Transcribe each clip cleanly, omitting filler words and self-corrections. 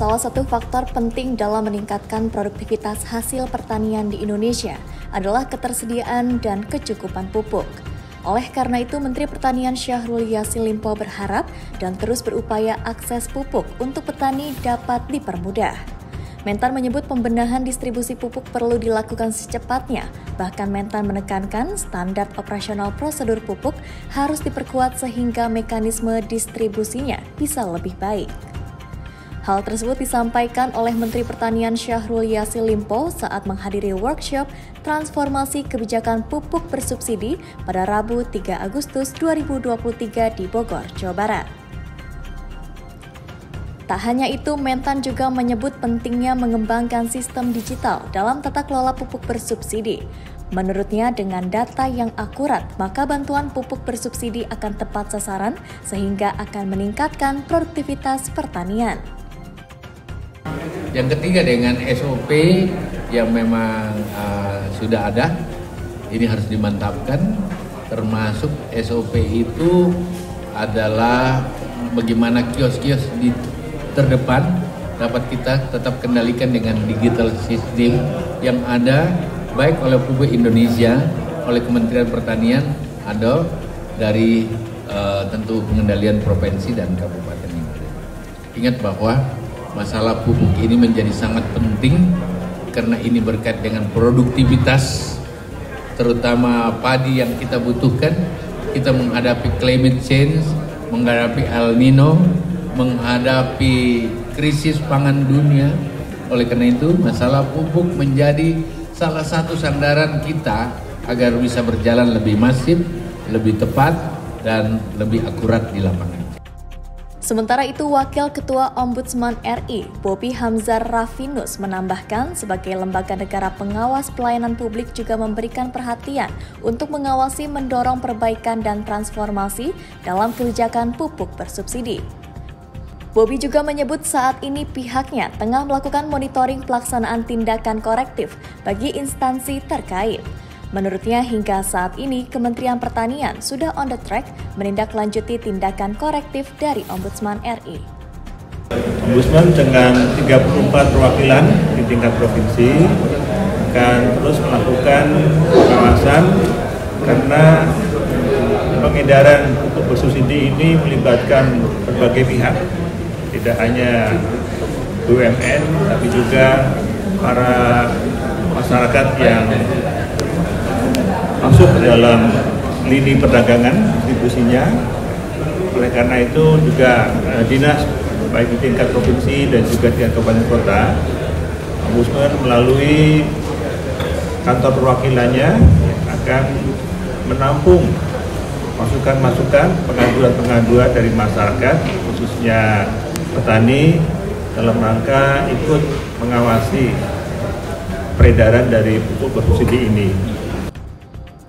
Salah satu faktor penting dalam meningkatkan produktivitas hasil pertanian di Indonesia adalah ketersediaan dan kecukupan pupuk. Oleh karena itu, Menteri Pertanian Syahrul Yassin Limpo berharap dan terus berupaya akses pupuk untuk petani dapat dipermudah. Mentan menyebut pembenahan distribusi pupuk perlu dilakukan secepatnya. Bahkan Mentan menekankan standar operasional prosedur pupuk harus diperkuat sehingga mekanisme distribusinya bisa lebih baik. Hal tersebut disampaikan oleh Menteri Pertanian Syahrul Yassin Limpo saat menghadiri workshop transformasi kebijakan pupuk bersubsidi pada Rabu 3 Agustus 2023 di Bogor, Jawa Barat. Tak hanya itu, Mentan juga menyebut pentingnya mengembangkan sistem digital dalam tata kelola pupuk bersubsidi. Menurutnya, dengan data yang akurat, maka bantuan pupuk bersubsidi akan tepat sasaran sehingga akan meningkatkan produktivitas pertanian. Yang ketiga, dengan SOP yang memang sudah ada, ini harus dimantapkan, termasuk SOP itu adalah bagaimana kios-kios di terdepan dapat kita tetap kendalikan dengan digital system yang ada baik oleh Pupuk Indonesia, oleh Kementerian Pertanian, ada dari tentu pengendalian provinsi dan kabupaten ini. Ingat bahwa masalah pupuk ini menjadi sangat penting karena ini berkait dengan produktivitas, terutama padi yang kita butuhkan. Kita menghadapi climate change, menghadapi El Nino, menghadapi krisis pangan dunia. Oleh karena itu, masalah pupuk menjadi salah satu sandaran kita agar bisa berjalan lebih masif, lebih tepat, dan lebih akurat di lapangan. Sementara itu, Wakil Ketua Ombudsman RI, Bobi Hamzar Rafinus, menambahkan sebagai lembaga negara pengawas pelayanan publik juga memberikan perhatian untuk mengawasi mendorong perbaikan dan transformasi dalam kebijakan pupuk bersubsidi. Bobi juga menyebut saat ini pihaknya tengah melakukan monitoring pelaksanaan tindakan korektif bagi instansi terkait. Menurutnya, hingga saat ini Kementerian Pertanian sudah on the track menindaklanjuti tindakan korektif dari Ombudsman RI. Ombudsman dengan 34 perwakilan di tingkat provinsi akan terus melakukan pengawasan karena pengedaran pupuk bersubsidi ini melibatkan berbagai pihak, tidak hanya BUMN tapi juga para masyarakat yang masuk ke dalam lini perdagangan distribusinya. Oleh karena itu juga dinas baik di tingkat provinsi dan juga di kabupaten kota, Ombudsman melalui kantor perwakilannya akan menampung masukan-masukan, pengaduan-pengaduan dari masyarakat, khususnya petani, dalam rangka ikut mengawasi peredaran dari pupuk bersubsidi ini.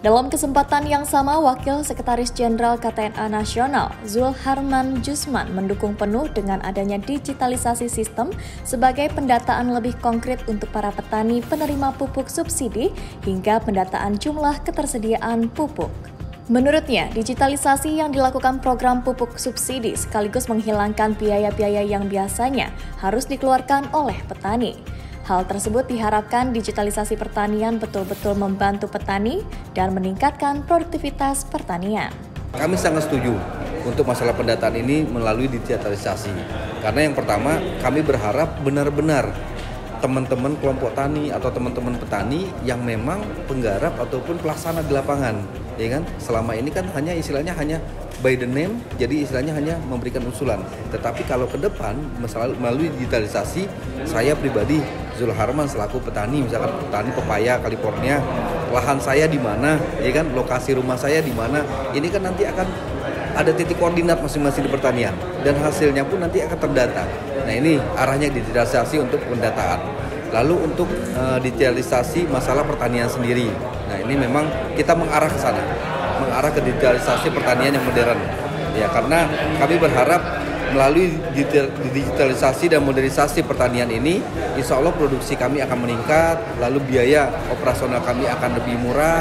Dalam kesempatan yang sama, Wakil Sekretaris Jenderal KTNA Nasional, Zulharman Jusman, mendukung penuh dengan adanya digitalisasi sistem sebagai pendataan lebih konkret untuk para petani penerima pupuk subsidi hingga pendataan jumlah ketersediaan pupuk. Menurutnya, digitalisasi yang dilakukan program pupuk subsidi sekaligus menghilangkan biaya-biaya yang biasanya harus dikeluarkan oleh petani. Hal tersebut diharapkan digitalisasi pertanian betul-betul membantu petani dan meningkatkan produktivitas pertanian. Kami sangat setuju untuk masalah pendataan ini melalui digitalisasi. Karena yang pertama, kami berharap benar-benar teman-teman kelompok tani atau teman-teman petani yang memang penggarap ataupun pelaksana di lapangan, ya kan? Selama ini kan hanya istilahnya hanya by the name, jadi istilahnya hanya memberikan usulan. Tetapi kalau ke depan melalui digitalisasi, saya pribadi Zulharman selaku petani, misalkan petani pepaya California, lahan saya di mana, ya kan? Lokasi rumah saya di mana? Ini kan nanti akan ada titik koordinat masing-masing di pertanian dan hasilnya pun nanti akan terdata. Nah, ini arahnya digitalisasi untuk pendataan. Lalu untuk digitalisasi masalah pertanian sendiri. Nah, ini memang kita mengarah ke sana, mengarah ke digitalisasi pertanian yang modern. Ya, karena kami berharap melalui digitalisasi dan modernisasi pertanian ini, insya Allah produksi kami akan meningkat, lalu biaya operasional kami akan lebih murah.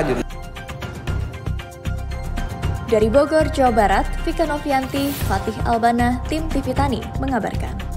Dari Bogor, Jawa Barat, Vika Novianti, Fatih Albana, Tim TV Tani mengabarkan.